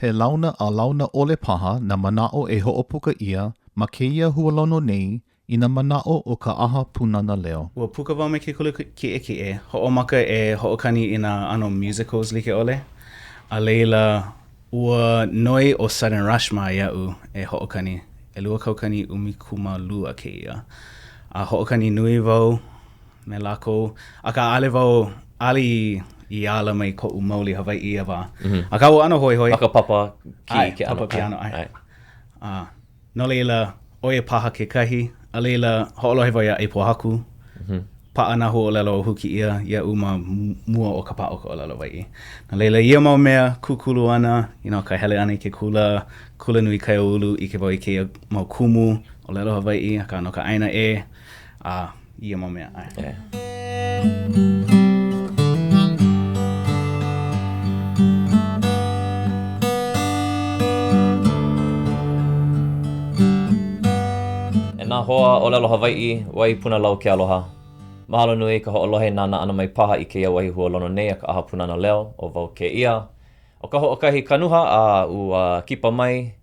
he launa a launa ole paha na manaʻo e hoʻopuka ia ma kēia hualono nei I na manaʻo o ka ʻaha Pūnana Leo. Ua puka wau me ke kule kiʻe. Hoʻomaka e hoʻokani I nā ano musicals like ole. A leila, ua noi o Sudden Rush ma ia'u e hoʻokani. E lua kaukani umikuma lua kēia. A hoʻokani nui wau me lākou. A ka ale wau, ali I ala mai koʻu mauli Hawaiʻi awa. A ka ua ano hoi hoi. Maka papa ki ke ano. Papa piano, ai. No leila, oe paha ke kahi. A leila, hoʻolohe wau ia e pohaku. Paʻa nā hoʻolelo o huki ia ma mua o ka paʻa o ka ʻōlelo waiʻi. Na leila, ia mau mea kūkulu ana, ka hele ana I ke kulanui kai ulu I ke wau I ke mau kumu, ʻōlelo Hawaiʻi, a ka no ka ʻaina ia mau mea. Nā hoa ʻōlelo Hawaiʻi, wai puna lau ke aloha. Mahalo nui ka hoʻolohe nana ana mai paha I kēia wahi hualono nei a ka ʻaha Pūnana Leo o wau kēia. O ka hoʻokahi kanuha a ua kipa mai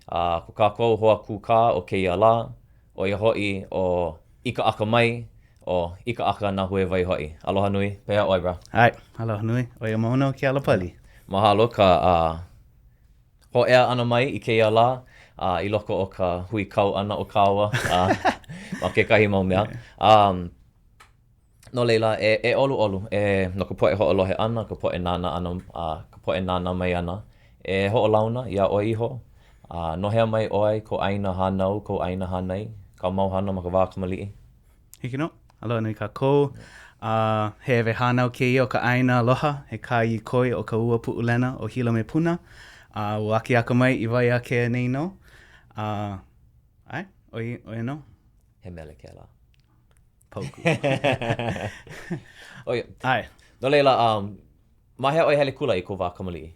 ko kākou hoa kūkā o kēia lā. O ia hoʻi o ʻIkaʻakamai o ʻIkaʻaka Nāhuewai hoʻi. Aloha nui, pēhea oi bra. Ai, aloha nui, o ia mahono ke alapali. Mahalo ka hoʻea ana mai I kēia lā. I loko o ka hui kau ana o kāua, ma ke kahi mau mea. No leila, e olu, no ka poe hoʻolohe ana, ka poe nana ana, ka poe nana mai ana. E hoʻolauna, ia oi iho. Nohea mai oi, ko ʻaina hānau, ko ʻaina hānai, ka mau hana ma ka wā kamaliʻi. Hiki no, aloha nui kākou. He ewe hānau kēia o ka ʻaina aloha, he kāi koi o ka ua puʻulana o hilo me puna. Ua ʻIkaʻakamai I wai a ke nei no. Ai, oi no? He mele ke la. Pauku. Oia. Ai. No leila, mahea oi hele kula I ko wā kamaliʻi?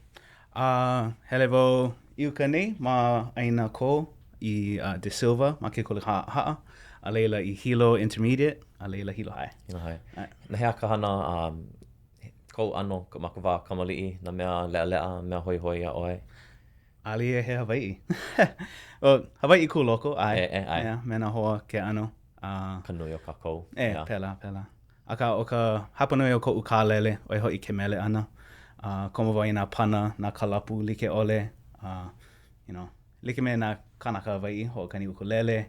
Hele wau iuka nei ma aina ko I De Silva, ma ke kule haa. A leila I Hilo Intermediate, a leila Hilo High. Hilo High. Na hea ka hana kou ano ma ka wā kamaliʻi, na mea lea, mea hoi a oi. Ali e he Hawaiʻi. Hawaiʻi ku loko, ai. Ai. Mena hoa ke ano. Kanui o kākou. Pela. Aka o ka hapanui o koʻu kālele, oi hoʻi ke mele ana. Koma wai nā pana, nā kalapu like ole. Like me nā kānaka Hawaiʻi, hoʻokani ukulele.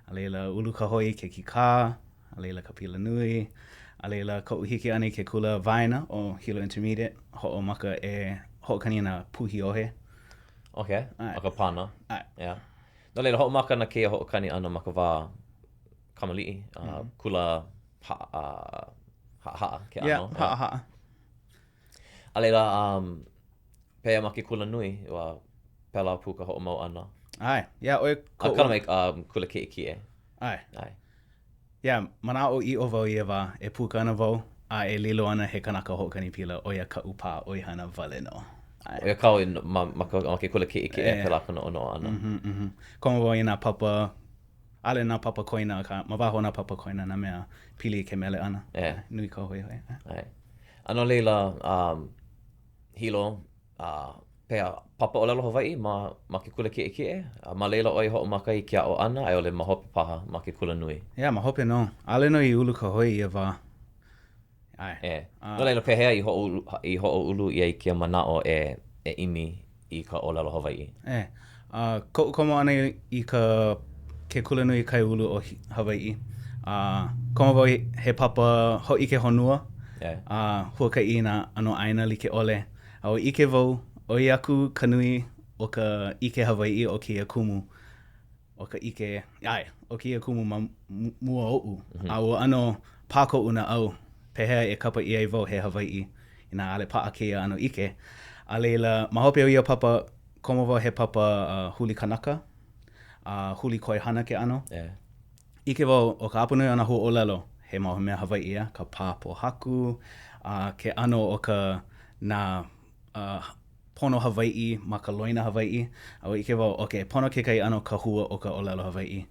A leila ulu ka hoi ke kīkā. A leila ka Kulanui. A leila koʻu hiki ana I ke kula vaina o Hilo Intermediate. Hoʻomaka e hoʻokani nā puhi ohe. Okay, o ka pana. Ai. Yeah. No leila, hoʻomaka na kēia hoʻokani ana ma ka wā kamaliʻi. Kula haʻa ke ano. Yeah, haʻa. A leila, pēia ma ke Kulanui, ua pela puka hoʻomau ana. Ai, oi koʻu. Kana mai kula kiʻe. Ai. Manaʻo I o wau ia wā, e pukana wau, a e lilo ana he kanaka hoʻokani pila, o ia ka upa o hana wale no. O ia kau ma ke kula kiʻe pela kana ono ana. Koma wau I nā papa, ale nā papa koina, ma waho nā papa koina na mea pili ke mele ana. Nui ka hoi. Ai. Ano leila, hilo, pēia papa ʻōlelo Hawaiʻi ma ke kula kiʻe. Ma leila oi hoʻomaka I ke aʻo ana, ai ole ma hope paha ma ke Kulanui. Ma hope no. Ale no I ulu ka hoi ia wā. Ai. No leila pēhea I hoʻoulu ia I kia manaʻo e imi I ka ʻōlelo Hawaiʻi. Koʻu komo ana I ke Kulanui kai ulu o Hawaiʻi. Komo wau he papa hoʻi ke honua. Huakaʻi nā ano ʻaina like ole. Au ike wau, oi aku kanui o ka ike Hawaiʻi o kia Kumu. O ka ike, o kia Kumu ma mua oʻu. A ua ano pāko una au. Pehea e kapa I ai wau he Hawaiʻi. I nā ale paʻa kēia ano ike. A leila, ma hope o ia papa, koma wau he papa huli kānaka. Huli koi hana ke ano. Ike wau o ka apanui ana hoʻolelo. He mau mea Hawaiʻi ia, ka pāpo haku. Ke ano o ka nā pono Hawaiʻi ma ka loina Hawaiʻi. Au ike wau, pono ke kai ano ka hua o ka ʻōlelo Hawaiʻi.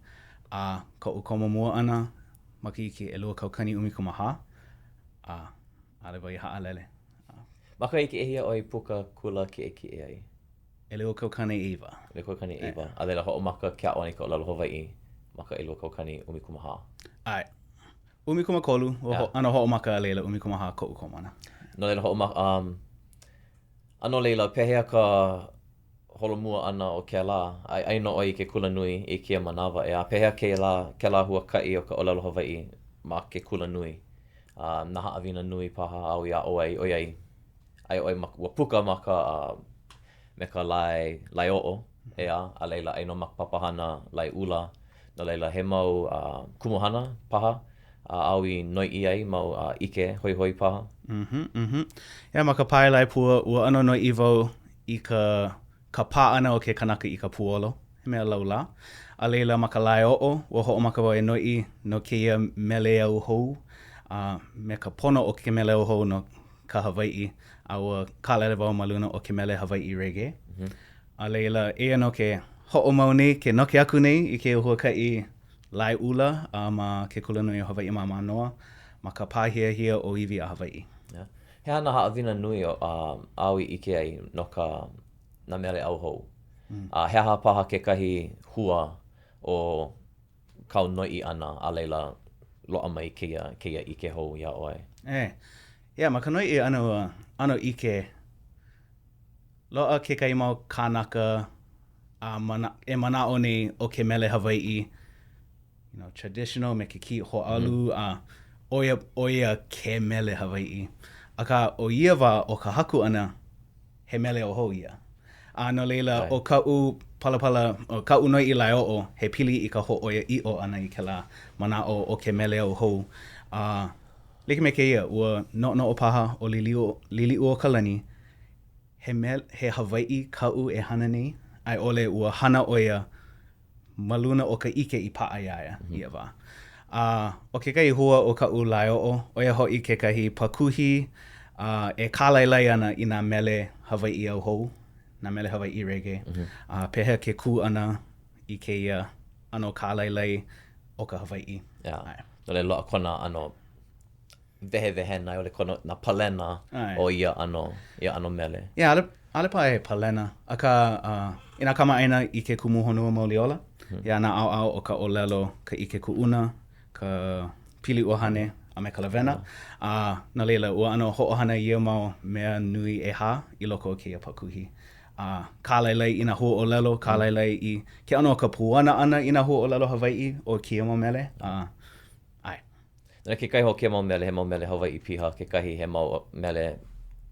Koʻu komo mua ana, maki ki e lua kaukani umikumaha. Ale wai haa lele. Maka I ke ehia oi puka kula kiʻe ai? ʻelua kaukani iwa. ʻelua kaukani iwa. A leila hoʻomaka ke ʻaʻo nei ka ʻōlelo Hawaiʻi, maka ʻelua kaukani ʻumikumaha. Ai. ʻUmikumakolu, ano hoʻomaka a leila ʻumikumaha koʻu komana. No leila hoʻomaka, ano leila pehea ka holomua ana o ke la, ai no ʻoi ke Kulanui i kia manawa e a pehea ke la huakaʻi o ka ʻōlelo Hawaiʻi ma ke Kulanui. Nā haʻawina nui paha au ia ʻoai, oi oi ua puka ma ka me ka lai o'o ea, a leila ai no makapapahana lai ula, no leila he mau kumuhana paha, au I noiʻi ai mau ʻike hoi paha. Ia ma ka pae lai pua, ua ano noiʻi wau I ka pā ana o ke kānaka I ka puolo, he mea laula. A leila ma ka lai o'o, ua hoʻomaka wau e noiʻi no kēia mele au hou, me ka pono o ke mele au hou no ka Hawaiʻi, a ua kālele wau ma luna o ke mele Hawaiʻi reggae. A leila e ano ke hoʻomau nei, ke noke aku nei I ke huakaʻi lai ula ma ke Kulanui o Hawaiʻi ma manoa, ma ka pāhiahia o iwi a Hawaiʻi. Yeah. He ana haʻawina nui o au I ike ai no ka na mele au hou. He aha paha kekahi hua o kau noiʻi ana a leila loa mai kēia ike hou ia ʻoe. Ia, ma ka noiʻi ano ike, loa kekahi mau kānaka e manaʻo nei o ke mele Hawaiʻi, traditional me ke ki hoʻalu, oia ke mele Hawaiʻi. Aka o ia wā o ka haku ana, he mele o hou ia. No leila, o kau palapala, o kau noiʻi lai o'o, he pili I ka hoʻoia i'o ana I ke la manaʻo o ke mele o hou. Like me kēia, ua noʻo paha o liliʻu o ka lani, he Hawaiʻi kau e hana nei, ai ole ua hana oia maluna o ka ike I paʻa iaia, ia wā. O kekahi hua o kau lai o'o, oia hoʻi kekahi pakuhi, e kālailai ana I nā mele Hawaiʻi au hou, nā mele Hawaiʻi reggae. Pehea ke kū ana I kēia ano kālailai o ka Hawaiʻi. No le loa kona ano vehe nai o le kona na palena o ia ano mele. Ia, ale pa e palena. Aka, ina kamaʻaina I ke kumu honua moʻolelo. Ia nā ʻaoʻao o ka ʻōlelo, ka ike kuʻuna, ka pili ʻuahane, a me ka lawena. Na leila, ua ano hoʻohana ia mau mea nui ʻEha I loko o kēia pakuhi. Kālailai I nā huaʻōlelo, kālailai I ke ano ka puana ana I nā huaʻōlelo Hawaiʻi o kia mau mele. Na kekahi ho kia mau mele, he mau mele Hawaiʻi piha, kekahi he mau mele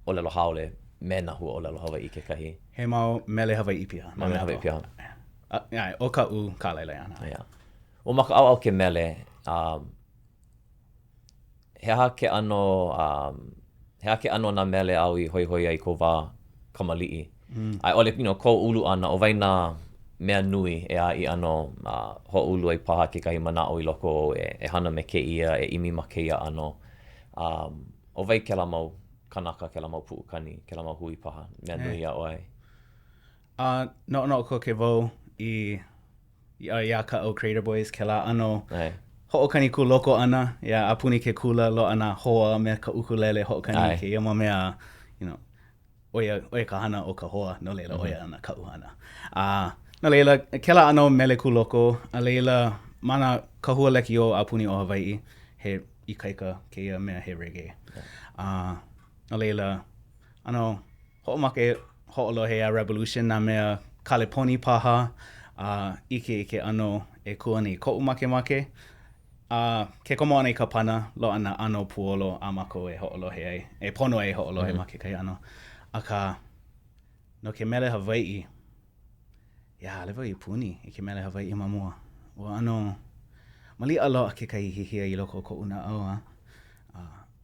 ʻōlelo haole me nā huaʻōlelo Hawaiʻi kekahi. He mau mele Hawaiʻi piha. Mau mele Hawaiʻi piha. O kau kālailai ana. O maka au ke mele, he aha ke ano nā mele au I hoi ai ko wā kamaliʻi. Ai ole, ko ulu ana, o waina mea nui e a I ano hoʻulu ai paha kekahi manaʻo I loko e hana me kēia, e imi ma kēia ano. O wai ke la mau kānaka, ke la mau puʻukani, ke la mau hui paha, mea nui a oai. No ko ke wau I ia ka o Creator Boys, ke la ano hoʻokani ku loko ana, ia apuni ke kula lo ana hoa me ka ukulele hoʻokani ke ia ma mea, oia ka hana o ka hoa, no leila oia ana ka uhana. No leila, ke la ano mele ku loko, a leila mana ka hualeki o apuni o Hawaiʻi, he ʻIkaʻaka kēia mea he reggae. No leila, ano hoʻomake hoʻolohe a revolution na mea kaleponi paha, ike ano e kua nei koʻu makemake. Ke komo ana I ka pana, lo ana ano puolo a mako e hoʻolohe ai, e pono e hoʻolohe ma ke kai ano. Aka, no ke mele Hawaiʻi, ia, lewa I puni I ke mele Hawaiʻi mamua. Ua ano, maliʻa loa ke kai hihia I loko o koʻu na au,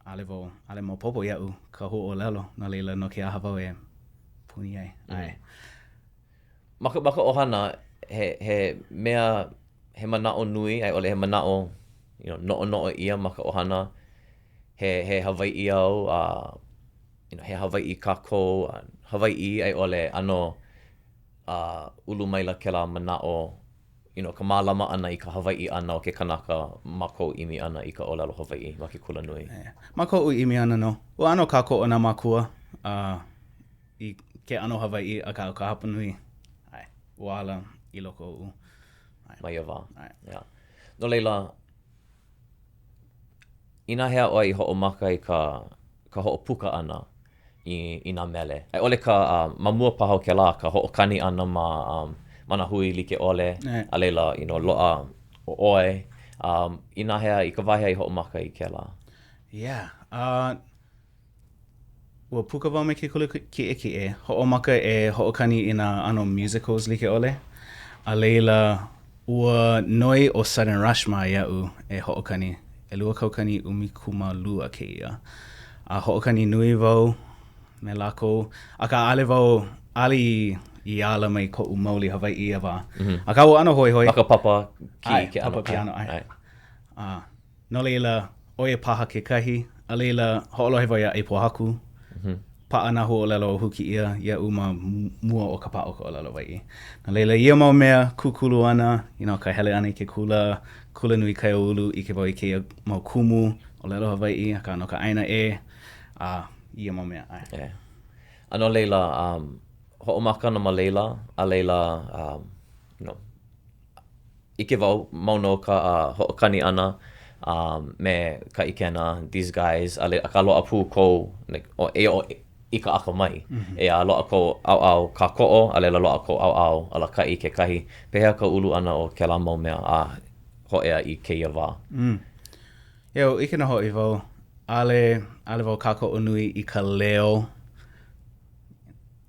ale mo popo iau ka hoʻolelo, no leila no ke aha wau e puni ai. Maka ohana, he mea, he manaʻo nui, ai ole he manaʻo, noʻo ia maka ohana, he Hawaiʻi au, he Hawaiʻi kākou, Hawaiʻi ai ole ano ulu maila ke la manaʻo, ka mālama ana I ka Hawaiʻi ana o ke kānaka mako imi ana I ka ʻōlelo Hawaiʻi ma ke Kulanui. Mako imi ana no. Ua ano kākou ana makua I ke ano Hawaiʻi a ka hapa nui. Ai, wala I loko o. Mai ia wā. Yeah. No leila, ina hea oi hoʻomaka I ka hoʻopuka ana I nā mele. Ai ole ka mamua paha o ke la, ka hoʻokani ana ma nā hui like ole, a leila, loa o oe. Ina hea I ka wahi I hoʻomaka I ke la. Yeah. Ua puka wau me ke kule kiʻe. Hoʻomaka e hoʻokani I nā ano musicals like ole. A leila, ua noi o Sudden Rush ma ia'u e hoʻokani. E lua kaukani umikumalua kēia. A hoʻokani nui wau me lako. A ka ale wau, ali I ala mai koʻu mauli Hawaiʻi a wā. A ka ua ano hoi hoi. Maka papa ki ke papa ano. piano, ai. No leila, oia paha ke kahi. A leila, hoʻolohe wau ia e pohaku. Paʻa nā hoʻolelo o huki ia uma mua o ka paʻa o ka ʻōlelo waiʻi. Na leila, ia mau mea kūkulu ana, ka hele ana I ke kulanui kai ulu I ke wau I kēia mau kumu, ʻōlelo Hawaiʻi, a ka no ka aina ia mau mea. Yeah. Ano leila, hoʻomaka na ma leila, a leila, I ke wau, mauno ka hoʻokani ana, me ka ikena, these guys, a ka loa pū kou, o ʻIkaʻakamai. E a loa kou au ka koʻo, a leila loa kou au ala kai ke kahi. Pehea ka ulu ana o ke la mau mea a hoʻea I kēia wā. Eo, ike na hoʻi wau, ale wau ka koʻo nui I ka leo,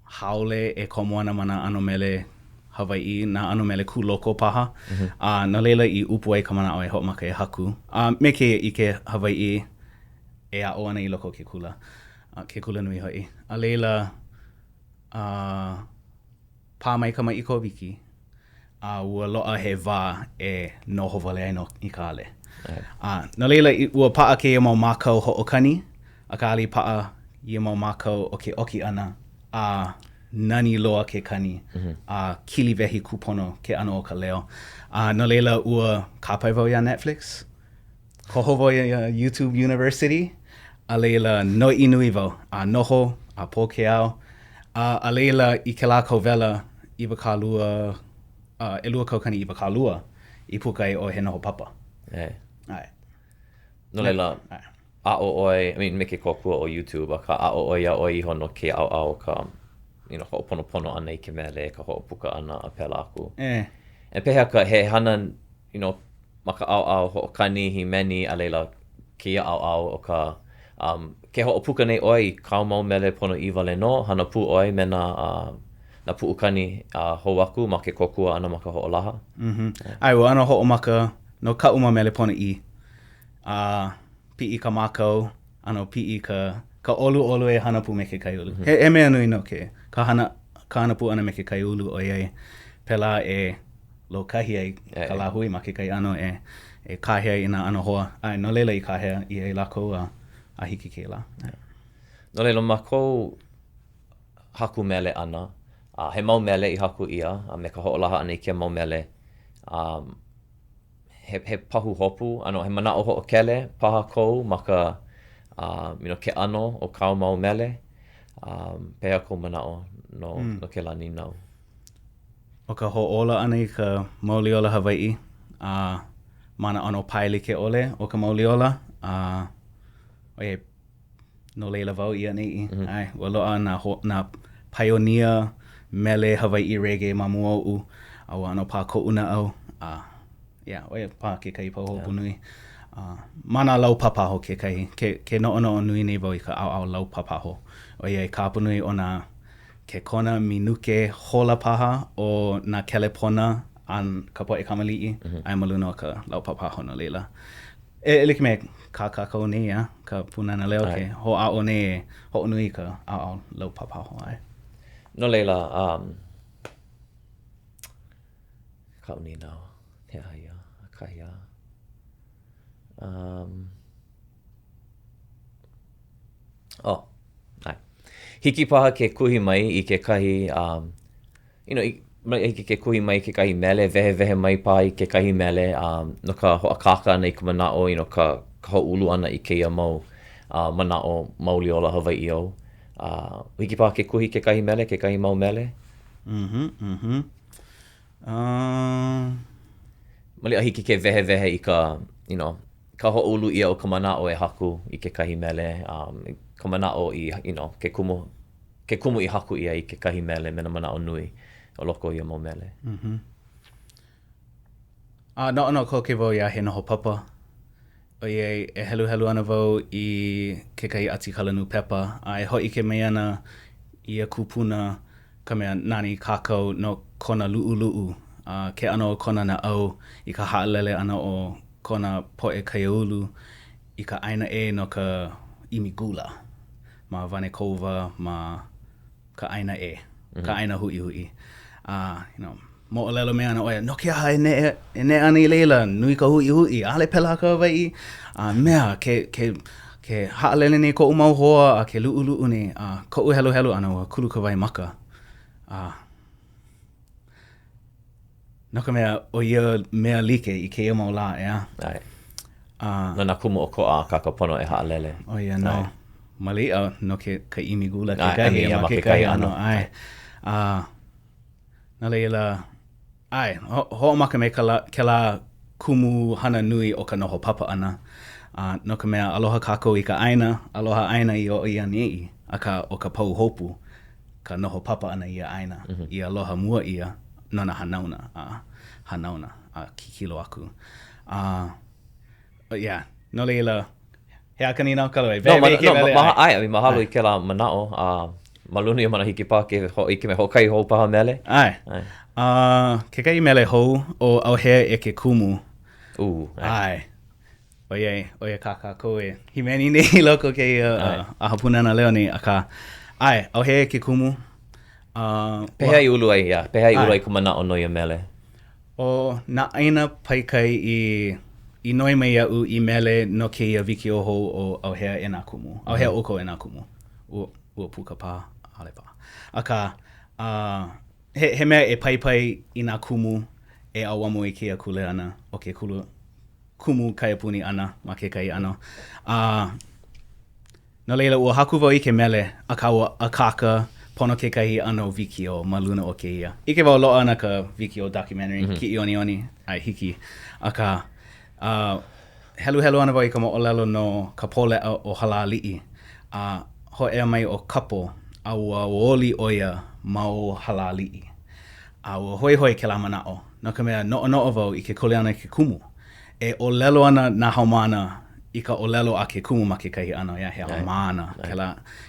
haole e komoana ma nā ano mele Hawaiʻi, nā ano mele kūloko paha. Na leila I upu ai ka manaʻo e hoʻomaka e haku. Me ke I ke Hawaiʻi e a o ana I loko ke kula. Ke kulanui hoʻi. A leila, pā mai ka mai I ko wiki. Ua loa he wā e noho wale ai no I ka ale. Na leila, ua paʻa ke ia mau mākau hoʻokani. A ka ali paʻa ia mau mākau o ke oki ana. Nani loa ke kani. Kili wehi kupono ke ano o ka leo. Na leila, ua kāpai wau ia Netflix. Koho wau ia YouTube University. A leila, no inui wau, noho, pō ke au. A leila, I ke la kou wela, iwa kā lua, e lua kaukani iwa kā lua, I pukai o He Noho Papa. Ai. No leila, a o oi, me ke kokua o YouTube, a ka a o oi a oi iho no ke au ka, hoʻoponopono ana I ke mele, ka hoʻopuka ana a pela aku. E pehea ka he hana, ma ka au hoʻokani hi meni, a leila, kia au o ka, ke hoʻopuka nei oi, kau mau mele pono I wale no, hana pū oi me na puʻukani hou aku ma ke kokua ana ma ka hoʻolaha. Ai, ua ano hoʻomaka no ka uma mele pono I. Piʻi ka mākau, ano piʻi ka ʻolu e hana pū me ke kaiulu. He mea nui no ke, ka hana pū ana me ke kaiulu o iai, pela e lo kahi ai ka la hui ma ke kai ano e kahea I nā ano hoa. Ai, no leila I kahea I e lako a hiki ke la. No leila, ma kou haku mele ana, he mau mele I haku ia, me ka hoʻolaha ana I ke mau mele, he pahu hopu, he manaʻo hoʻokele, paha kou ma ka, ke ano o kau mau mele, pehea kou manaʻo no ke la ninau. O ka hoʻola ana I ka mauliola Hawaiʻi, mana ono paili ke ole o ka mauliola, oie, no leila wau ia nei. Ai, ua loa nā pioneer mele Hawaiʻi reggae ma muoʻu, a ua ano pā koʻuna au. Oie, pā ke kai pauhopu nui. Mana lau papaho ke kai. Ke noʻonoʻo nui nei wau I ka au lau papaho. Oie, kāpu nui o nā ke Kona minuke hola paha o nā kelepona an ka poʻe kamaliʻi. Ai maluna o ka lau papaho no leila. E like me kākākau nei, ka Pūnana Leo ke hoʻaʻo nei hoʻonui ka au lau papaho ai. No leila, kauni nao, he haia, kahia. Hiki paha ke kuhi mai I ke kahi, ke kuhi mai ke kahi mele, wehe mai pa I ke kahi mele, no ka hoʻakaka ana I ka manaʻo, ka hoʻulu ana I kēia mau manaʻo mauliola Hawaiʻi au. Hiki pā ke kuhi ke kahi mele, ke kahi mau mele? Mali a hiki ke vehe I ka, ka hoʻulu ia o ka manaʻo e haku I ke kahi mele. Ka manaʻo I, ke kumu I haku ia I ke kahi mele me na manaʻo nui o loko ia mau mele. No ko ke wau ia He Noho Papa. O e helu ana wau I ke kai ati kalanu pepa. E hoʻi ke mea ana I a kūpuna ka mea nani kākau no kona luʻuluʻu. Ke ano o kona nāʻo I ka haʻalele ana o kona poʻe kaiaulu I ka ʻaina e no ka imigula. Ma wane kova ma ka ʻaina e. Ka ʻaina hui. Moʻolelo mea ana oia, no ke aha e ne ana I leila, nui ka hui, ale pela ka Hawaiʻi. Mea, ke haʻalele ni koʻu mau hoa, ke luʻuluʻu ni, koʻu helu ana ua kulu ka wai maka. No ka mea, o ia mea like I ke ia mau la, ea. No nā kumu o koʻa kakapono e haʻalele. O ia, no. Malia, no ka imigula, ke kahi, ma ke kahi ano. Na leila, hoʻomaka me ke la kumu hana nui o ka noho papa ana. No ka mea aloha kākou I ka ʻaina, aloha ʻaina I o ia nei, o ka pau hopu, ka noho papa ana I a ʻaina, I aloha mua ia, no na hanauna, kikilo aku. Yeah, no leila, he a kanina o kalawai. Mahalo I ke la manaʻo, maluni mana hiki pā ke hoʻi ke me hokai hou paha mele? Ke kai mele hou o ʻAuhea e ke kumu. Oie kākā koe. Himeni nei loko ke ʻaha Pūnana Leo ni aka. ʻAuhea e ke kumu. Pehea I ulu ai, Pehea I ulu ai ka manaʻo no ia mele. O nā ʻaina paikai I noi mai iau I mele no kēia wiki o hou o ʻAuhea e nā kumu. ʻAuhea oko e nā kumu. Ua puka pā, ale pā. Aka, he mea e paipai I nā kumu e auamo I kēia kuleana o ke kumu kaiapuni ana ma ke kai ano. No leila, ua haku wau I ke mele, aka ua ʻAuhea pono ke kahi ano wikio ma luna o kēia. Ike wau loa ana ka wikio documentary, ki ioni, ai hiki. Aka, helu ana wau I ka moʻolelo no ka pōleʻa o halaliʻi. Ho ea mai o kapo, a ua oli oia ma o halaliʻi. A ua hoi ke la manaʻo. No ka mea noʻo wau I ke kuleana ke kumu. E ʻōlelo ana nā haumana I ka ʻōlelo a ke kumu ma ke kahi ano. Ia he haumana,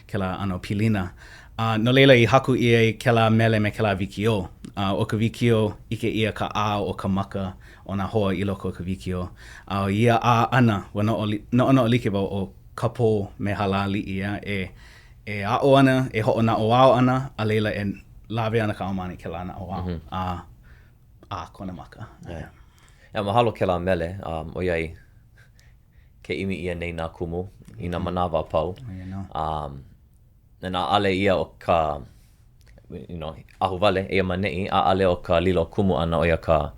ke la ano pilina. No leila I haku I ke la mele me ke la wikio. O ka wikio ike ia ka ʻā o ka maka o nā hoa I loko o ka wikio. Ia ʻā ana, wa noʻo like wau o kapo me halaliʻi ia e a'o ana, e hoʻonaʻoao ana, a leila e lawe ana ka ʻaumani ke la naʻoao. Kona maka. Mahalo ke la mele, o iai ke imi ia nei nā kumu, I nā manawa pau. Nā ale ia o ka, ahuwale, ea maneʻi, a ale o ka lilo kumu ana o ia ka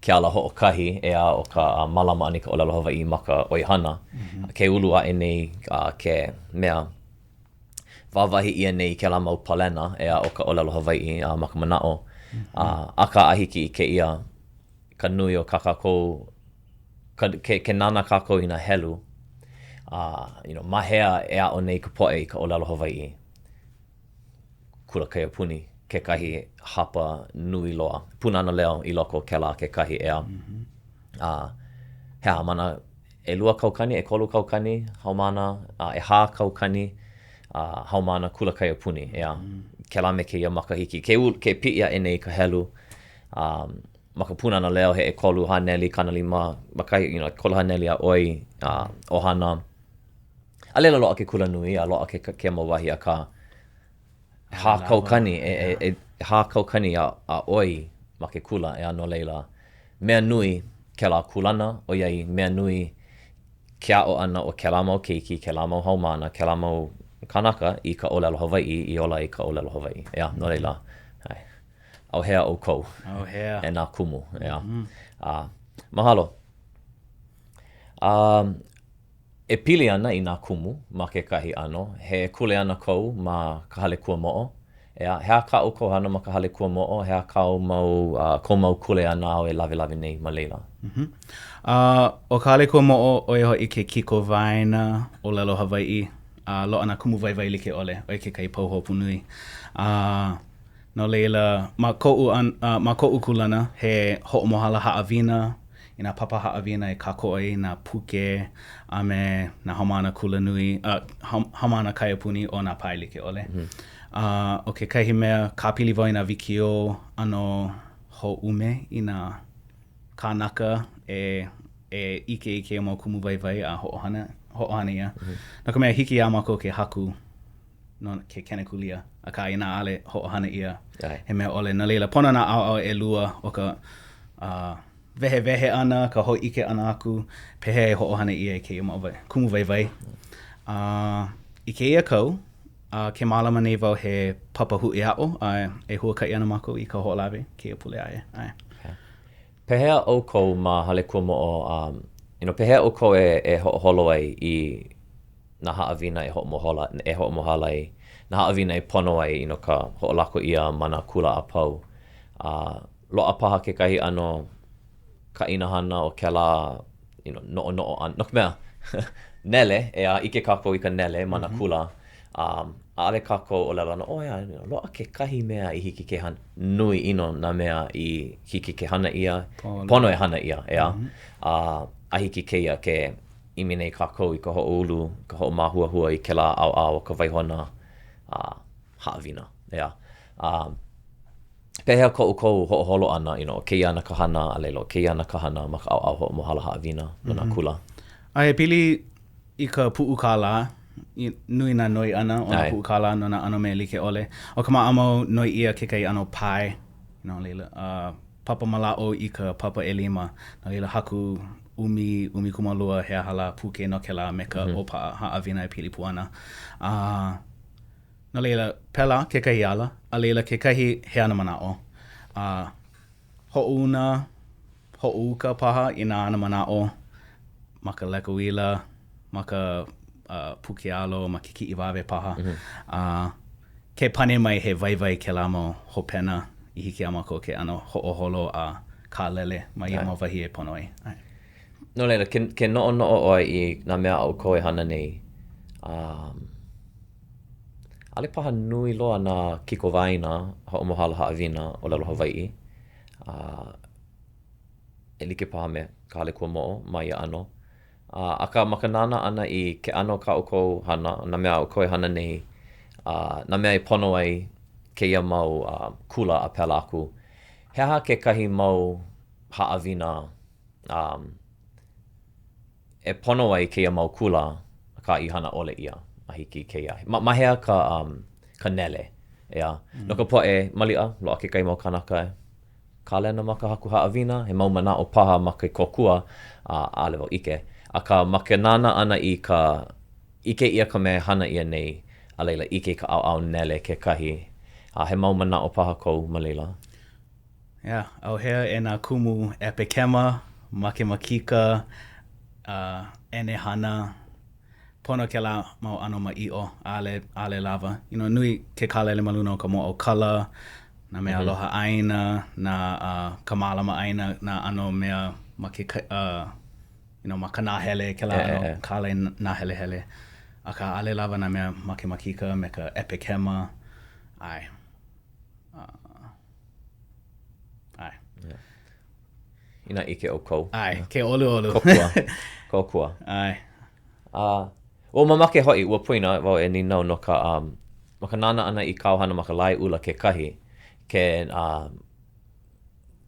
ke ala hoʻokahi, ea o ka mālama ani ka ʻōlelo Hawaiʻi ma ka ʻoihana. Ke ulu aʻe nei ke mea wawahi ia nei ke la mau palena ea o ka ʻōlelo Hawaiʻi ma ka manaʻo. Aka ahiki I ke ia ka nui o kākou, ke nana kākou I nā helu. Mahea e a'o nei ka poʻe I ka ʻōlelo Hawaiʻi. Kula kai puni, ke kahi hapa nui loa. Pūnana Leo I loko ke la ke kahi ea. Hea mana e lua kaukani, e kolu kaukani, haumana, e hā kaukani, haumana kula kai puni. Ea, ke la me ke ia makahiki. Ke piʻia e nei ka helu. Maka Pūnana Leo he e kolu haneli, kanalima, makai, kolu haneli a oi, ohana. A lela loa ke Kulanui, a loa ke mawahi a ka hā kaukani, hā kaukani a oi ma ke kula e ano leila. Mea nui ke la kūlana, o iai mea nui ke a'o ana o ke la mau keiki, ke la mau haumana, ke la mau kānaka I ka ʻōlelo Hawaiʻi, I ola I ka ʻōlelo Hawaiʻi. Ea, no leila. ʻAuhea o kou. ʻAuhea. E nā kumu. Ea. Mahalo. e pili ana I nā kumu ma kekahi ano. He kuleana kou ma ka hale kua moʻo. He a kau kou hana ma ka hale kua moʻo, he a kau mau, kou mau kuleana au e lawe nei ma leila. O ka hale kua moʻo, oi hoʻi ke kiko vaina ʻōlelo Hawaiʻi. Loa ana kumu vai like ole, oi ke kai pauho punui. No leila, ma koʻu kulana, he hoʻomohala haʻawina, I nā papa haʻawina e kākoʻi, nā puke, a me nā hamana Kulanui, hamana kaiapuni o nā pae like ole. O ke kahi mea, ka pili wau I nā wikio, ano hoʻume I nā kānaka e ike o mau kumu vai a hoʻohana ia. No ka mea hiki a mako ke haku, no ke kenekulia, a ka I nā ale hoʻohana ia, he mea ole. Na leila, pona nā au e lua o ka vehe ana, ka hoʻike ana aku, pehe e hoʻohana ia ke ia mau kumu vai. I ke ia kau, ke mālama nei wau he papa hui a'o, e huakai ana mako I ka hoʻolawe, ke ia pule ae. Pehea o kou ma hale kua moʻo, pehea o kou e hoʻoholo ai I nā haʻawina e hoʻomohala ai, nā haʻawina e pono ai ka hoʻolako ia ma nā kula a pau. Loa paha kekahi ano ka inahana o kēlā, noʻo an. No ka mea, nele, e a ike kākou I ka nele ma nā kula, ale kākou o lelo ana, loa kekahi mea I hiki ke hana. Nui ino nā mea I hiki ke hana ia, pono e hana ia, ea. A hiki kēia ke imi nei kākou I ka hoʻoulu, ka hoʻomahuahua I kēlā au o ka waihona haʻawina, ea. Pehea koʻu hoʻoholo ana, kēia ana ka hana, a lelo, kēia ana ka hana ma ka au hoʻomohala haʻawina no nā kula. He pili I ka puʻukala, nui nā noi ana o nā puʻukala no nā ano me like ole. O ka maʻamau noi ia ke kai ano pai, leila, papa malaʻo I ka papa e lima, leila haku umi kumalua he ahala puke no kēlā me ka opa haʻawina e pili puana. No leila, pela ke kahi ala, a leila ke kahi he ana manaʻo. Hoʻuka paha I nā ana manaʻo, ma ka lekauila, ma ka pukealo, ma ke kiʻiwawe paha. Ke pane mai he vai kēlā mau hopena I hiki a mako ke ano hoʻoholo a kālele ma ia mau wahi e pono ai. No leila, ke noʻo oi I nā mea au koe hana nei, ale paha nui loa nā kiko vaina hoʻomohala haʻawina o lelo Hawaiʻi. E like paha me ka hale kua moʻo ma ia ano. A ka makanana ana I ke ano ka o kou hana, nā mea o koe hana nei, nā mea I pono ai keia mau kula a pela aku. He aha ke kahi mau haʻawina e pono ai keia mau kula ka I hana ole ia. Hiki keia. Mahea ka nele, ea. No ka poʻe maliʻa, loa ke kai mau kānaka e. Kālena ma ka haku haʻawina, he mau manaʻo paha ma ke kokua, ale wau ike. A ka makanana ana I ka ike ia ka mea hana ia nei, a leila ike ka au nele ke kahi. He mau manaʻo paha kou ma leila. ʻAuhea e nā kumu epekema, makika, ene hana, pono kēlā mau ano ma iʻo, ale lava. Nui ke kālele maluna o ka moʻo kala, nā mea aloha aina, nā ka mālama aina, nā ano mea ma ke, ma ka nāhele, kēlā ano kāle nāhelehele. A ka ale lava nā mea ma ke makika, me ka epekema, ai. Ina ike o kou. Ai, ke olu. Kokua. Ai. O mamake hoʻi, ua puina, wau e ninau no ka nana ana I kauhana ma ka lai ula ke kahi, ke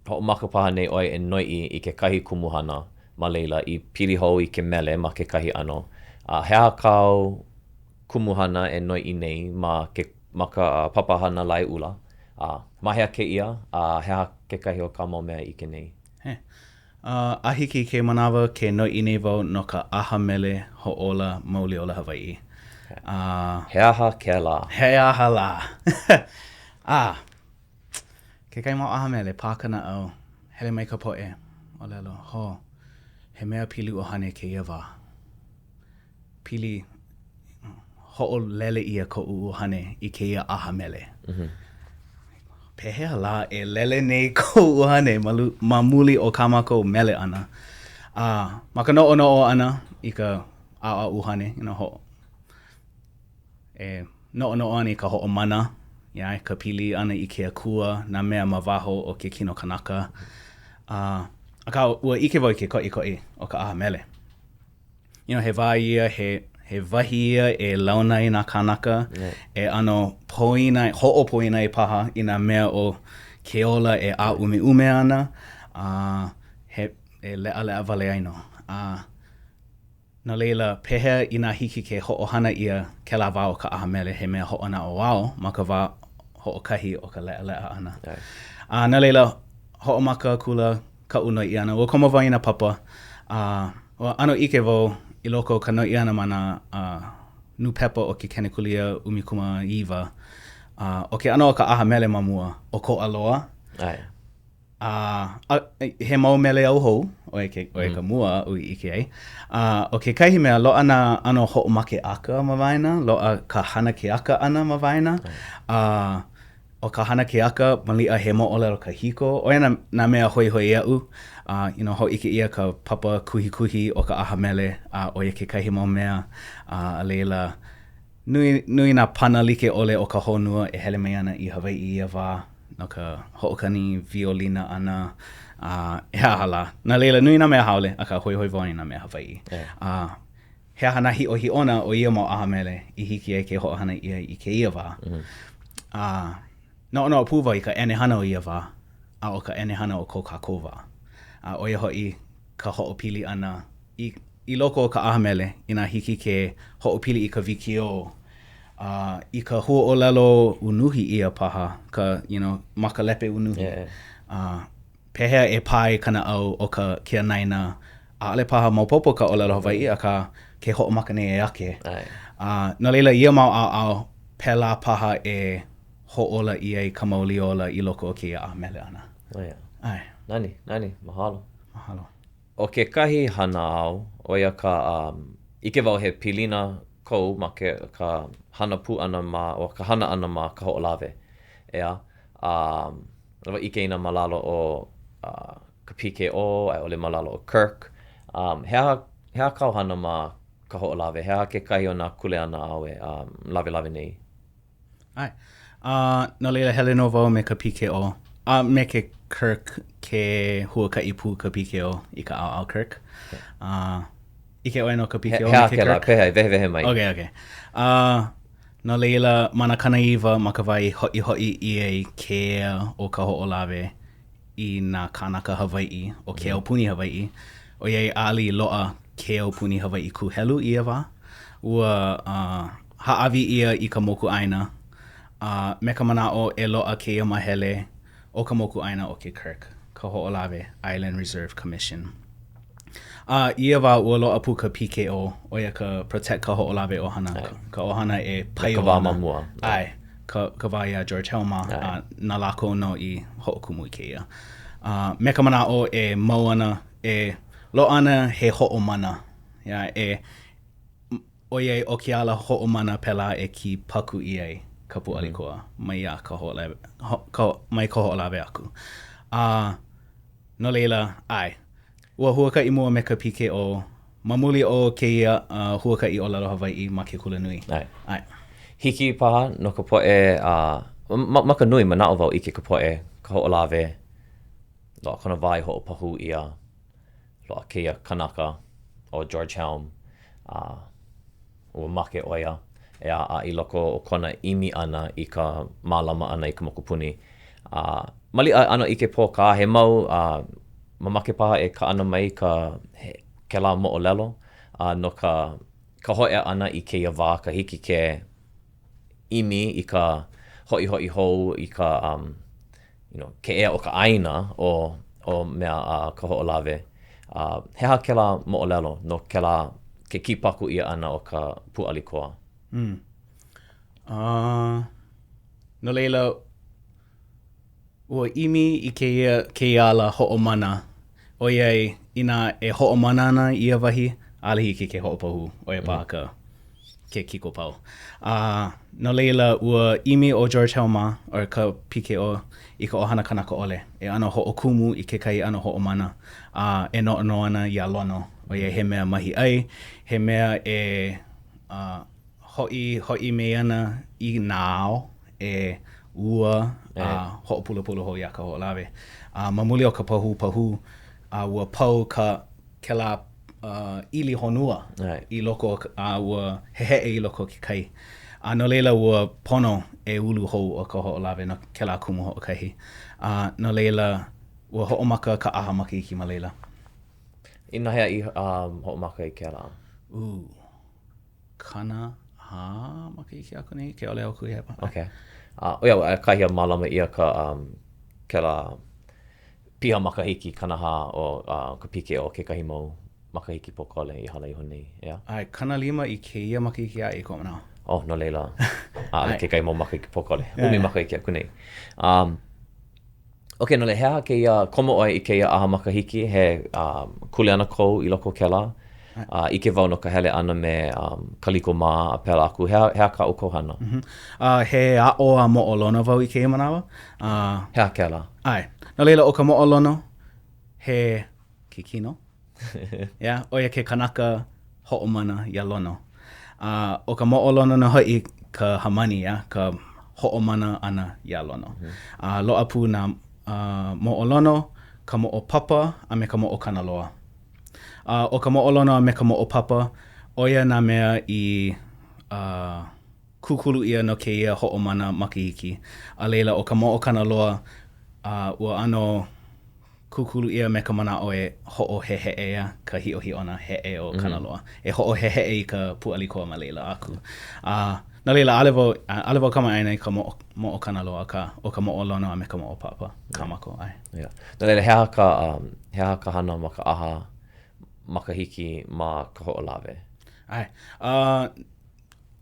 hoʻomaka paha nei oi e noiʻi I ke kahi kumuhana ma leila I pili hou I ke mele ma ke kahi ano. He aha kau kumuhana e noiʻi nei ma ka papahana lai ula. Mahea kēia, he aha ke kahi o ka mau mea I ke nei. Ahiki ke manawa ke noiʻi nei wau no ka ʻaha mele hoʻola moʻolelo Hawaiʻi. He aha ke la. He aha la. Ke kai mau ʻaha mele pākana au. Hele mai ka poʻe. ʻŌlelo. He mea pili o hane ke ia wā. pili hoʻolele ia koʻu uhane I kēia ʻaha mele. Pehea la e lele nei koʻu uhane ma muli o ka mākou mele ana. Ma ka noʻonoʻo ana I ka ʻaʻa uhane, e noʻonoʻo ana I ka hoʻomana, ka pili ana I ke akua, nā mea ma waho o ke kino kānaka. Aka ua ʻike wau I ke koʻikoʻi o ka ʻaha mele. He wā ia, he wahi ia e launa I nā kānaka, e ano hoʻopoina I paha I nā mea o ke ola e a ume ana, e lea wale aino. Nā leila, pehea I nā hiki ke hoʻohana ia ke la wā o ka ʻaha mele he mea hoʻona o wao ma ka wā hoʻokahi o ka lea ana. Nā leila, hoʻomaka kula ka unoi I ana. Ua koma wau I nā papa. Ano ike wau I loko ka noi ana ma nā nu pepa o ke kenekulia umikuma iwa. O ke ano o ka ʻaha mele mamua o ko aloa. He mau mele au hou, o e ka mua ui ike ai. O ke kaihi mea, loa na ano hoʻomake aka ma waina, loa ka hana ke aka ana ma waina. O ka hana ke aka, malia he moʻolelo ka hiko. O ena nā mea hoi eau. Ho ike ia ka papa kuhi o ka ʻaha mele. O ia ke kaihi mau mea. A leila, nui nā pana like ole o ka honua e hele mai ana I Hawaiʻi ia wā. No ka hoʻokani violina ana. He aha la. Nā leila, nui nā mea haole, a ka hoi wau I nā mea Hawaiʻi. He aha nā hi ona o ia mau ʻaha mele I hiki ai ke hoʻohana ia I ke ia wā. No pū wau I ka ʻenehana o ia wā, a o ka ʻenehana o ko kākou wā. O ia hoʻi ka hoʻopili ana I loko o ka ʻaha mele I nā hiki ke hoʻopili I ka wikio. I ka hualono unuhi ia paha, ka, makalepe unuhi. Pehea e pai kana au o ka kia naina. ʻAʻole paha maupopo ka ʻōlelo Hawaiʻi, a ka ke hoʻomaka nei e ake. Nā leila ia mau au pēlā paha e hoʻola I ai ka mauli ola I loko o kia ʻaha mele ana. Nani, mahalo. O ke kahi hana au, o ia ka ike wau he pilina kou ma ka hana pū ana o ka hana ana ma ka hoʻolawe. Ea, rawa ike ina malalo o ka PKO, ai ole malalo o Kirk. Hea kau hana ma ka hoʻolawe, hea ke kahi o nā kuleana au e lawe nei. Nā leila hele no wau me ka PKO. Me ke Kirk ke huakaʻi pū ka PKO I ka au Kirk. Ike oe no ka PKO me ke Kirk. Pehea, vehe mai. Okay. Nā leila, mana kana iwa ma ka wai hoʻi I ai kēia o ka hoʻolawe I nā kānaka Hawaiʻi o ke au puni Hawaiʻi. O iai ali loa ke au puni Hawaiʻi kūhelu ia wā. Ua haawi ia I ka mokuʻaina. Me ka manaʻo e loa kēia mahele o ka mokuʻaina o ke Kirk, ka hoʻolawe Island Reserve Commission. Ia wā ua loa pu ka PKO, o ia ka Protect ka hoʻolawe ohana. Ka ohana e pai o ana. Ka wā ia George Helma, nā lako no I hoʻokumu I kēia. Me ka manaʻo e mau ana, e loa ana he hoʻomana. O iai o ke ala hoʻomana pēlā e ki paku I ai. Ka puʻalikoa mai ia ka hoʻolawe mai ka hoʻolawe aku. No leila, ua huakaʻi mua me ka PKO mamuli o kēia huakaʻi ʻōlelo Hawaiʻi ma ke Kulanui. Hiki paha no ka poʻe ma ka nui manaʻo wau ike ka poʻe ka hoʻolawe loa kona wai hoʻopahu ia loa kēia kānaka o George Helm ua make oia. Ea I loko o kona imi ana I ka mālama ana I ka mokupuni. Mali ano I ke pōkā, he mau mamake paha e ka ana mai ke la moʻolelo. No ka hoʻe ana I keia wā, ka hiki ke imi I ka hoʻi hou I ka ke ea o ka ʻaina o mea ka hoʻolawe. Heha ke la moʻolelo no ke kipaku ia ana o ka puʻalikoa. No leila, ua imi I kēia la hoʻomana. O iai, ina e hoʻomana ana ia wahi, alihiki ke hoʻopahu o e paha ka ke kiko pau. No leila ua imi o George Helma o ka pike o I ka ʻohana kanaka ʻole. E ano hoʻokumu I ke kai ano hoʻomana. E no ana I alono. O ia he mea mahi ai, he mea e hoʻi me ana I nāo e ua hoʻopulapula ho ia ka hoʻolawe. Mamuli o ka pahu ua pau ka kela ili honua I loko ua hehe I loko ki kai. No leila ua pono e ulu hou o ka hoʻolawe no kela kumu hoʻokahi. No leila ua hoʻomaka ka ʻaha makahiki ma leila. I nahea I hoʻomaka I kēla? Kana makahiki ako nei, ke ole o kui hepa. Okay. Oia, kahia mālama ia ka kēla piha makahiki kanaha o ka pike o ke kahi mau makahiki pokole I hala iho nei, yeah? Ai, kana lima I kēia makahiki a I ko manao. Oh, no leila. Ke kai mau makahiki pokole. Umi makahiki aku nei. Okay, no le hea keia komo oi I keia ʻaha makahiki he kuleana kou I loko kela. Ike wau no ka hele ana me kaliko mā a pela aku. Hea ka uko hana? He ʻo a moʻolono wau I keia manawa. Hea kela? Ai. No leila o ka moʻolono, he kikino. Yeah, oia ke kānaka hoʻomana I alono. O ka moʻolono na hoʻi ka hamani, ka hoʻomana ana I alono. Loa pū nā moʻolono, ka moʻo papa, a me ka moʻo kanaloa. O ka moʻolono a me ka moʻo papa, oia nā mea I kūkulu ia no kēia hoʻomana makahiki. A leila o ka moʻo kanaloa, ua ano kūkulu ia me ka manaʻo e hoʻohehe ia ka hiʻohiʻona heʻe o kanaloa. E hoʻohehe I ka puʻalikoa ma leila aku. Na leila ale wau kamaʻaina I ka moʻo kanaloa o ka moʻolono a me ka moʻo papa. Kamako ai. Yeah. Na leila hea ka hana ma ka ʻaha makahiki ma ka hoʻolawe. Ai.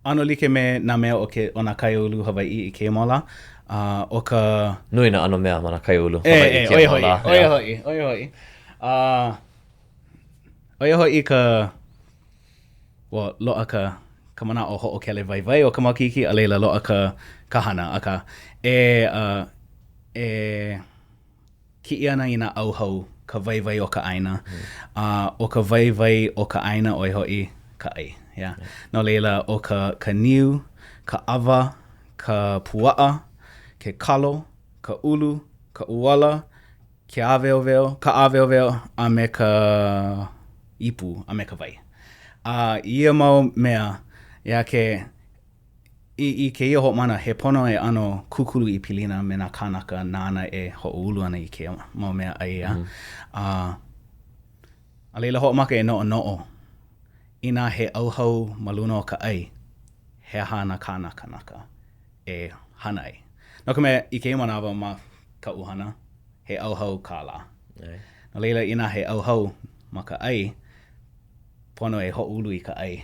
Ano like me nā mea o nā kaiāulu Hawaiʻi I ke mola. O ka... Nui na ano mea mana kaiāulu Hawaiʻi ke mola. Oia hoi ka... loa ka mana o hoʻokele vai o ka makiki a leila loa ka hana. Aka kiʻi ana I nā ʻauhau ka vai o ka ʻaina. O ka vai o ka ʻaina oi hoi ka ai. Yeah. No leila o ka niu, ka ʻawa, ka puʻaʻa, ke kalo, ka ulu, ka uala, ke āweoweo, a me ka ipu, a me ka vai. Ia mau mea, ia I ke ia hoʻomana, he pono e ano kukulu I pilina me nā kānaka nāna e hoʻoulu ana I ke mau mea ai. A leila hoʻomaka e noʻo. Ina he auhau maluna o ka ai, he hana kānaka e hana ai. No ka mea I ke manawa ma ka uhana, he auhau kāla. No leila ina he auhau ma ka ai, pono e hoʻoulu I ka ai.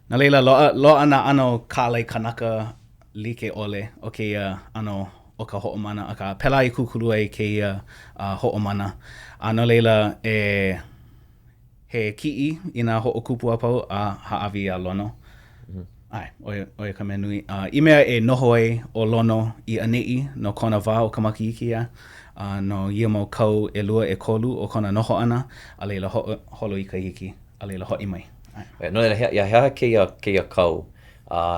Na leila loa ana ano kālai kanaka like ole o keia ano o ka hoʻomana, a ka pela I kukulu ai keia hoʻomana. No leila he kiʻi I nā hoʻokupu apau a haʻawi a lono. Ai, oia ka mea nui. I mea e noho ai o lono I aneʻi no kona wā o ka makahiki ia. No ia mau kau e lua e kolu o kona noho ana, a leila holo I ka hiki, a leila hoʻi mai. No leila hea keia kau.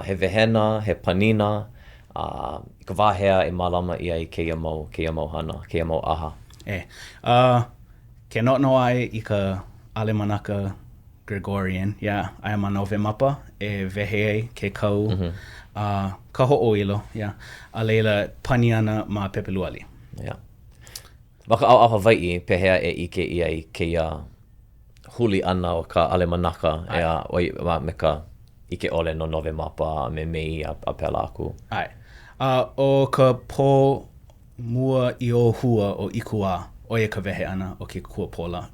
He wehena, he panina, ka wāhea e mālama ia I keia mau hana, keia mau ʻaha. Ke noʻonoa ai I ka ale manaka Gregorian, aia ma Nove mapa, e wehe ai ke kau, ka hoʻoilo, a leila pani ana ma pepeluali. Waka au Hawaiʻi, pehea e ike ia I keia huli ana o ka ale manaka, me ka ike ole no Nove mapa, me mei a pela aku. Ai. O ka pō mua I o hua o Ikua, oia ka wehe ana o ke kuapola.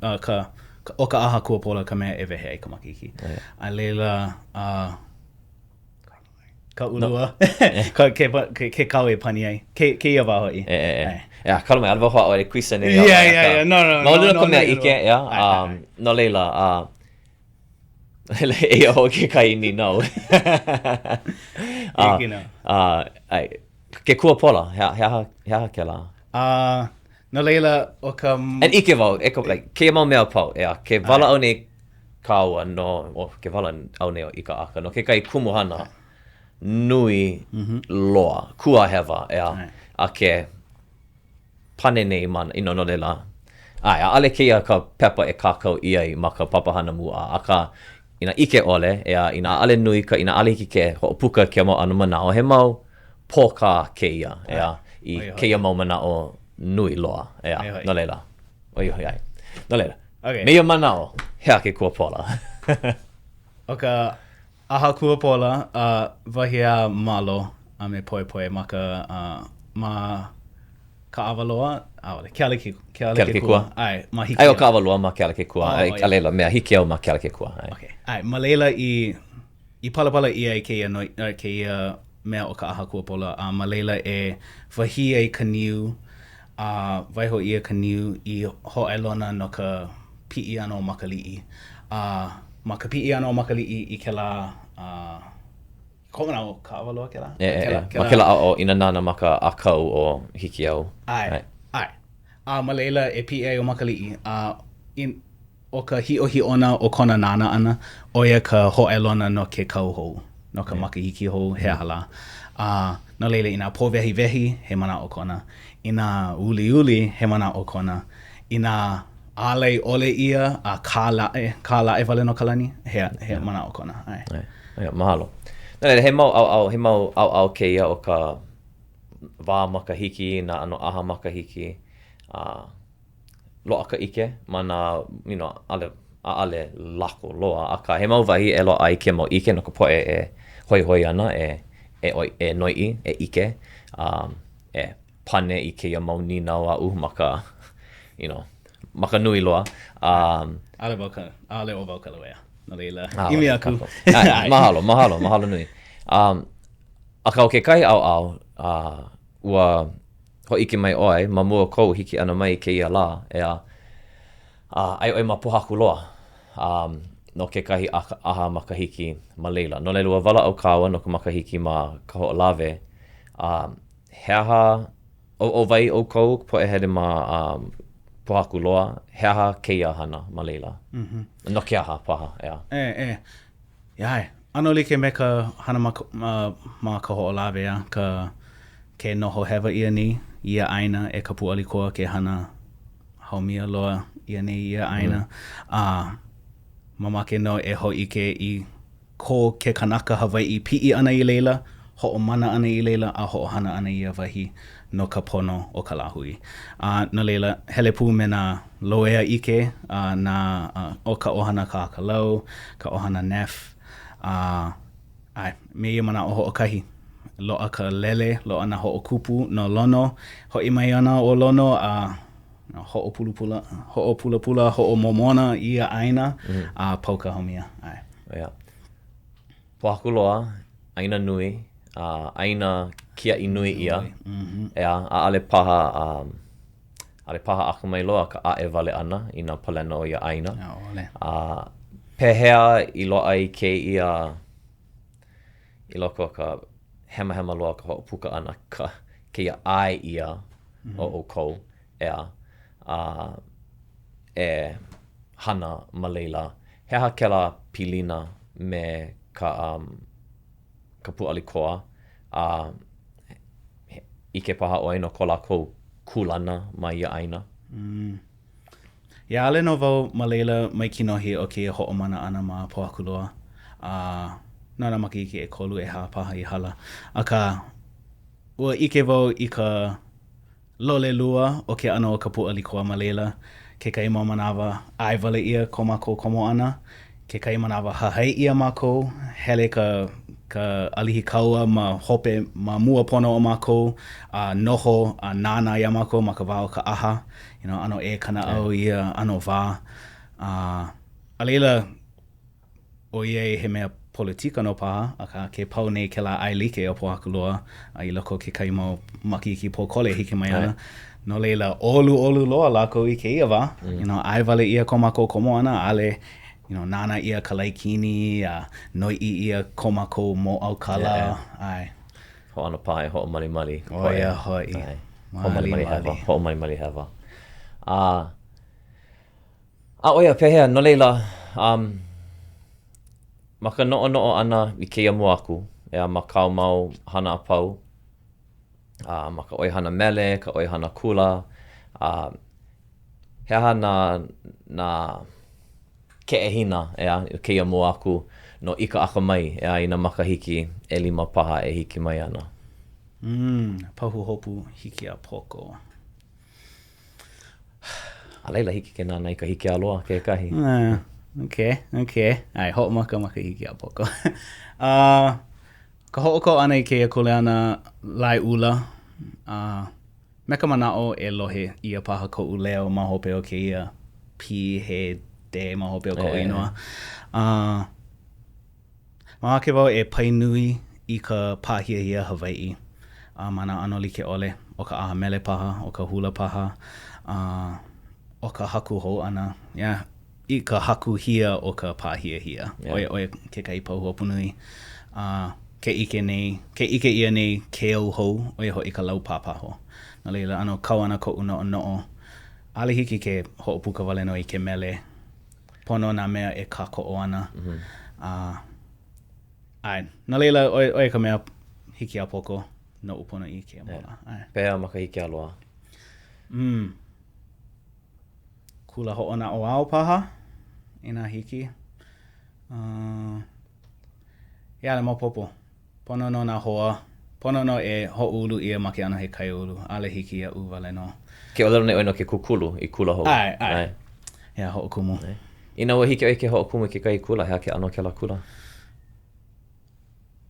O ka ʻaha kuapola ka mea e wehe ai ka makiki. A leila, ka ulua, ke kau e pani ai. Ke ia wā hoi. Kala mai, alwa hoa o e kuisa nei. No. Ma oluna ka mea ike, no leila, Ea ho ke kai ni nau. Ke kua pola, hea ke la. No leila o ka... And ike wau, like, ke mau mea pau, ke wala au nei kaua no, ke wala au nei o ʻIkaʻaka, no ke kai kumuhana nui loa, kua hewa, a ke pane nei mana, no leila. Ale kēia ka pepa e kākau ia I ma ka papahana mua, a ka ina ike ole, ina ale nui ka, ina ale hiki ke hoʻopuka ke mau anu manaʻo, he mau pōka kēia, I kēia mau manaʻo nui loa, no leila. No leila. Meia manaʻo, hea ke kua pola. O ka ʻaha kua pola, wahia malo a me poe ma ka, ma ka awaloa, ke ale ke kua. Ai, ma hiki au. Ai o ka awaloa ma ke ale ke kua, a leila, mea hiki au ma ke ale ke kua. Ai, ma leila I palapala ia I keia mea o ka ʻaha kua pola, ma leila e wahi ai ka niu, waiho ia ka niu I hoʻailona no ka piʻi ano o makaliʻi. Ma ka piʻi ano o makaliʻi I ke la, komana o ka awaloa ke la? Ma ke la o ina nana ma ka akau o hiki au. Ai. Ma leila e piʻi ai o makaliʻi. O ka hiʻohiʻona o kona nana ana, o ia ka hoʻailona no ke kau hou, no ka makahiki hou he hala. No leila ina pōwehiwehi he mana o kona. Ina uli he mana o kona. Ina ale ole ia a kālae wale no kalani he mana o kona. Mahalo. He mau au kēia o ka wā makahiki na ano ʻaha makahiki. Loa ka ike, mana, ale lako loa. Aka he mau wahi e loa ai ke mau ike no ka poe e hoi ana e noiʻi, e ike. E pane I keia mau ninau a'u maka, maka nui loa. Ale o wau kalawea. No leila. Imi aku. Mahalo nui. Aka o ke kai au, ua hoʻike mai oi, ma mua kou hiki ana mai keia la, ai oi ma pohaku loa. No ke kahi ʻaha makahiki ma leila. No leila ua wala au kaua no ka makahiki ma ka hoʻolawe. He aha, o wai o kou po e hele ma pohaku loa, he aha keia hana ma leila. No ke aha paha, Iai, ano like me ka hana ma ka hoʻolawe ka ke noho hewa ia ni, ia aina e ka puʻalikoa ke hana haumia loa ia ni ia aina. Mamake no e hoʻike I ko ke kānaka Hawaiʻi piʻi ana I leila, hoʻomana ana I leila, a hoʻohana ana ia wahi no ka pono o ka lāhui. No leila, hele pū me nā loea ike, o ka ʻohana kākalau, ka ʻohana nef. Me ia mana o hoʻokahi. Loa ka lele, loa na hoʻokupu no lono, hoʻi mai ana o lono, hoʻopulapula, hoʻomomona ia aina, pau ka homia. Pohaku loa, aina nui, aina kiaʻi nui ia. Ale paha akamai loa ka aʻe wale ana I nā palena o ia aina. Pehea I loa I kēia I loko ka hema loa ka hoʻopuka ana ka kēia ai ia o kou e hana ma leila. He aha ke la pilina me ka puʻalikoa ike paha oi no ko lākou kūlana ma ia aina. Ia ale no wau ma leila mai kinohi o ke hoʻomana ana ma pohaku loa. Nana makahiki e kolu e hāpaha I hala. Aka, ua ike wau I ka lole lua o ke ano o ka puʻalikoa ma leila. Ke kai mau manawa ai wale ia ko mākou komo ana. Ke kai manawa hahai ia mākou. Hele ka alihi kaua ma hope ma mua pono o mākou. Noho nāna ia mākou ma ka wao ka ʻaha. Ano e kana au ia ano wā. A leila, o iei he mea politika no paha, aka ke pau nei ke la ai like o pohaku loa, I loko ke kai mau makiki pōkole hiki mai ana. No leila, olu loa lako I ke ia wā. Ai wale ia ko mākou komo ana, ale nana ia kalaikini, noi ia komako mo au kala. Ai. Ho'ana pae, ho'o mali mali. Oia, hoʻi. Ho'o mali mali hewa. Ho'o mali mali hewa. Oia, pehea, no leila, ma ka no'o ana I kēia mua aku, ma kau mau hana apau, ma ka oihana mele, ka oihana kula, he aha na keʻehina, kēia mua aku no ʻIkaʻakamai, I na makahiki 5 paha e hiki mai ana. Pahu hopu hiki a poko. A leila hiki ke nāna I ka hiki aloa ke kahi. Okay. Ai, hoʻomaka hiki a poko. Ka hoʻoko ana I kēia kuleana lai ula. Me ka manaʻo e lohe ia paha koʻu leo ma hope o kēia pi he de ma hope o koʻu inoa. Ma ake wau e pai nui I ka pāhiahia Hawaiʻi. Mana ano like ole o ka ʻaha mele paha, o ka hula paha, o ka haku hou ana. I ka haku hia o ka pāhiahia. Oia ke kai pau hopu nui. Ke ike ia nei ke au hou, oia hoi ka lau pāpaho. Na leila ano kau ana koʻu noʻo. Ale hiki ke hoʻopuka wale no I ke mele. Pono nā mea e ka koʻo ana. Ai, na leila oia ka mea hiki a poko no upona I ke mola. Pea maka hiki aloa. Kula hoʻona o ao paha I nā hiki. Le maopopo. Pono no nā hoa. Pono no e hoʻulu ia make ana he kai ulu. Ale hiki ia wale no. Ke ʻōlelo nei oino ke kukulu I kula hou. Ai. Hoʻokumu. Ina ua hiki oi ke hoʻokumu I ke kai kula, hea ke ano ke la kula.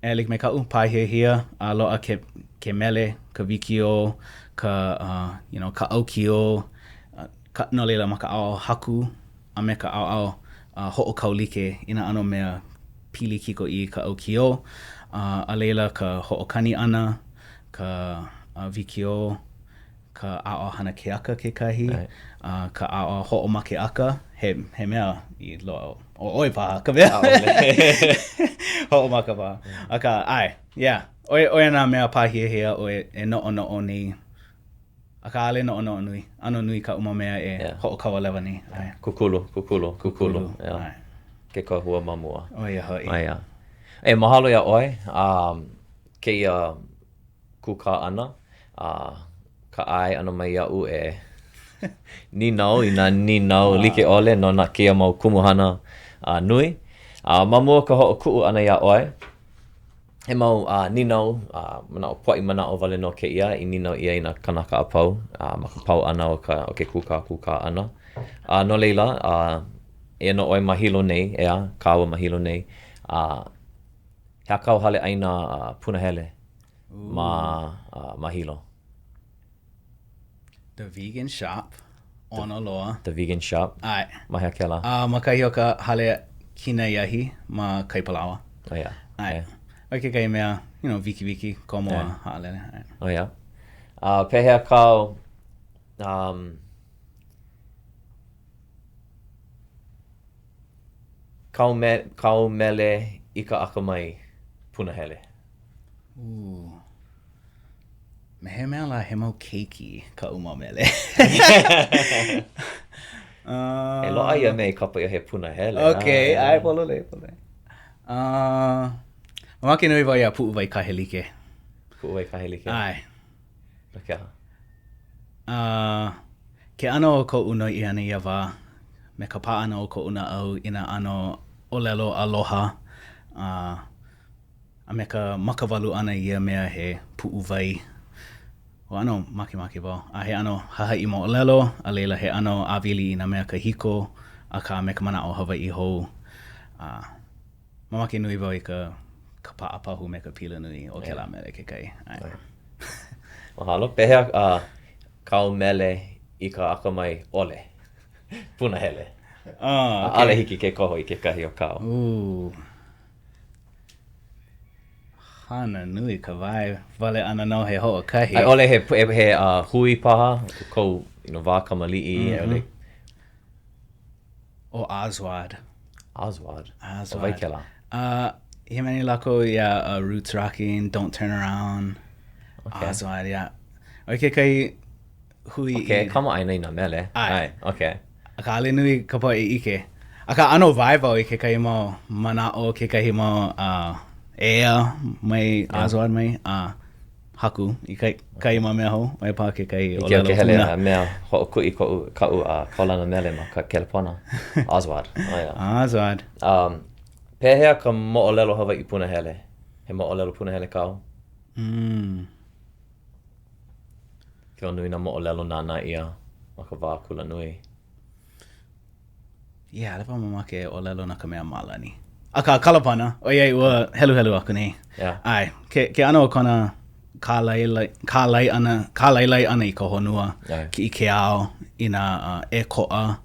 Lik me kau pāhiahia, a loa ke mele, ka wikio, ka aukio, no leila ma ka ao haku, a me ka ao hoʻokaulike, ina ano mea pili kiko I ka aukio, a leila ka hoʻokani ana, ka wikio, ka ao hana keaka ke kahi, ka ao hoʻomake aka, he mea I loa o oi paha, ka mea. Hoʻomaka paha. Aka, oia nā mea pāhiahia o e noʻo nei. Aka ale noʻo nui. Ano nui ka uma mea e hoʻokawalewa nei. Kukulu. Ke kahua mamua. Oia hoi. Mahalo ia oi. Kēia kūkā ana. Ka ai ana mai ia'u e ninau I nā ninau like ole no nā kēia mau kumuhana nui. Mamua ka hoʻokuʻu ana ia oi. He mau ninau, manaʻo poʻi manaʻo wale no kēia I ninau ia I nā kānaka apau. Ma ka pau ana o ke kūkā ana. No leila, e no oi mahilo nei, kāua mahilo nei. Hea kau hale aina punahele ma hilo. The vegan shop, ona loa. The vegan shop. Ai. Mahea ke la. Ma kai o ka hale kina iahi ma kaipalawa. Ai. Oi ke kai mea, wiki, komoa haalele. Pehea kau, kau mele ʻIkaʻakamai punahele. Me he mea la he mau keiki ka uma mele. E loa ia me I kapa ia he punahele. Okay, ai polole. Mamake nui wai a puʻuwai kahelike. Puʻuwai kahelike. Ai. Okay. Ke ano o koʻu no I ana ia wā. Me ka pā ana o koʻu na au ina ano ʻŌlelo aloha. A me ka makawalu ana ia mea he puʻuwai. O ano make wau. A he ano hahai moʻolelo, a leila he ano awili I nā mea kahiko, a ka me ka manaʻo Hawaiʻi hou. Mamake nui wau I ka paʻa pahu me ka pila nui o ke la mele ke kai. Mahalo. Pehea kau mele ʻIkaʻakamai ole. Punahele. Ale hiki ke koho I ke kahi o kau. Hana nui ka vai wale ana no he hoʻokahi. Ai ole he hui paha, kou wā kamaliʻi. O Oswald. Aswad. Aswad. O Vaikela. He mani lako, roots rocking, don't turn around. Okay. Aswad, Okay, kai hui. Okay, kama ai nei na mele. Ai, okay. Aka ale nui ka po I ike. Aka ano vaiva I ke kai mo manaʻo, ke kai mo ea mai Aswad mai haku I kai ma mea ho mai pa ke kai ʻŌlelo ke hele mea hoʻokuʻi ka'u kaulana mele ma ka kelepona. Aswad. Aswad. Pehea ka moʻolelo Hawaiʻi punahele. He moʻolelo punahele kau. Ke nui na moʻolelo nāna ia ma ka wā Kulanui. Lepa mama ke ʻōlelo na ka mea malani. Aka kalapana, oiai ua helu aku nei. Ai, ke ano o kona kālailai ana I ka honua ki I ke ao I nā e koʻa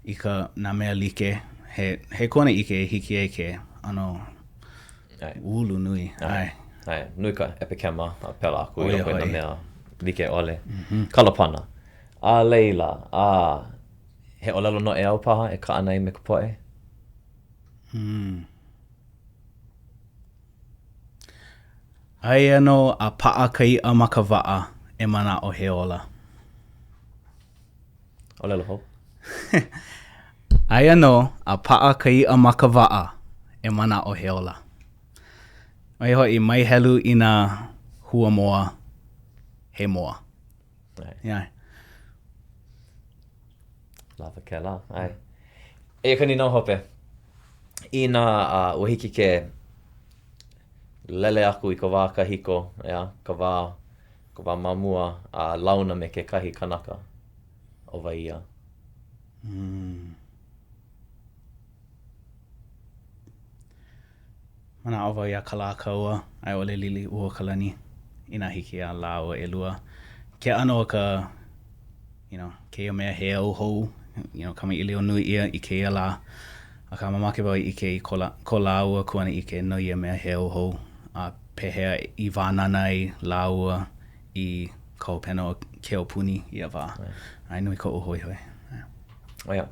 I ka nā mea like. He kona I ke hiki e ke ano ulu nui. Ai, nui ka epikema a pela aku I koe nā mea like ole. Kalapana. A leila, he ʻōlelo no e au paha e ka anai me ka poe? Ai ano a paʻa kaiʻa ma ka waʻa e manaʻo he ola. ʻŌlelo hou. Ai ano a paʻa kaiʻa ma ka waʻa e manaʻo he ola. Mai hoʻi mai helu I nā hua moa he moa. Lava ke la, ai. E kani nau hope. I nā ua hiki ke lele aku I ka wā kahiko, ka wā mamua a launa me ke kahi kānaka o waia. Mana o waia ka lā kaua, ai ole lili ua kalani I nā hiki a lā ua elua. Ke ano ka, kēia mea he au hou, kama I leo nui ia I kēia lā. A ka mamake wau I ke I ko lā ua kuana I ke no ia mea he au hou. A pehea I wānana I lā ua I kau pena o ke o puni I a wā. Ai nui ko o hoi hoi. Oia.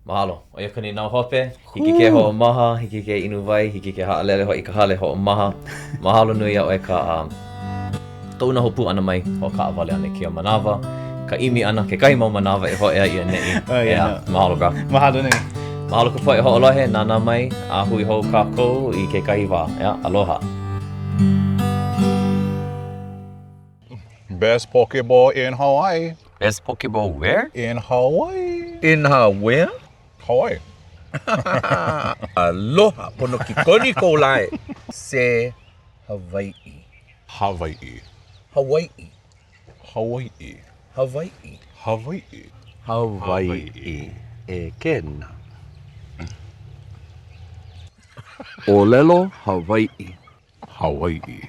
Mahalo. Oia kani nau hope. Hiki ke ho maha, hiki ke inu vai, hiki ke haalele hoi ka hale ho maha. Mahalo nui a oe ka touna ho pū ana mai ho ka awale ane kia manawa. Ka imi ana ke kai mau manawa e ho ea I nei. Mahalo bra. Mahalo nei. Mahalo ka poe hoʻolohe nana mai a hui hou kākou I ke kahi wā. Aloha. Best Pokeball in Hawaii. Best Pokeball where? In Hawaii. In where? Hawaii. Aloha, pono ki koni ko lai. Se Hawaiʻi. Hawaii. Hawaiʻi. Hawaii. Hawaiʻi. Hawaii. Hawaiʻi. E kena. ʻŌlelo Hawaiʻi. Hawaii.